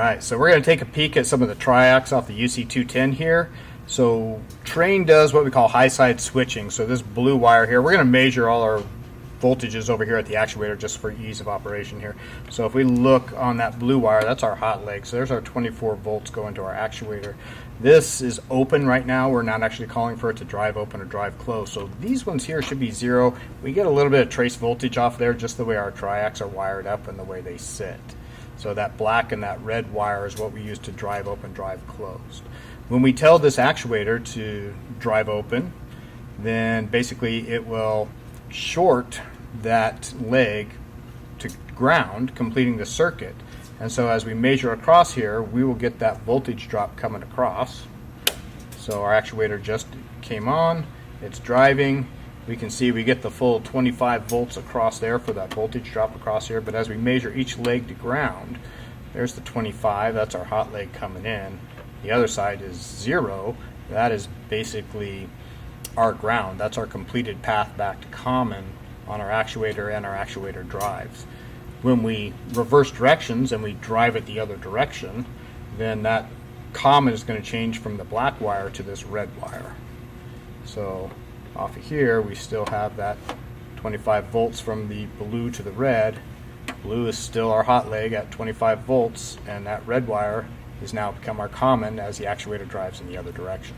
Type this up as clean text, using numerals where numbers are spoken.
Alright, so we're going to take a peek at some of the Triacs off the UC210 here. So Train does what we call high side switching. So this blue wire here, we're going to measure all our voltages over here at the actuator just for ease of operation here. So if we look on that blue wire, that's our hot leg. So there's our 24 volts going to our actuator. This is open right now. We're not actually calling for it to drive open or drive close. So these ones here should be 0. We get a little bit of trace voltage off there just the way our Triacs are wired up and the way they sit. So that black and that red wire is what we use to drive open, drive closed. When we tell this actuator to drive open, then basically it will short that leg to ground, completing the circuit. And so as we measure across here, we will get that voltage drop coming across. So our actuator just came on, it's driving. We can see we get the full 25 volts across there for that voltage drop across here, but as we measure each leg to ground, there's the 25, that's our hot leg coming in. The other side is 0, that is basically our ground. That's our completed path back to common on our actuator and our actuator drives. When we reverse directions and we drive it the other direction, then that common is going to change from the black wire to this red wire. So off of here we still have that 25 volts from the blue to the red. Blue is still our hot leg at 25 volts, and that red wire has now become our common as the actuator drives in the other direction.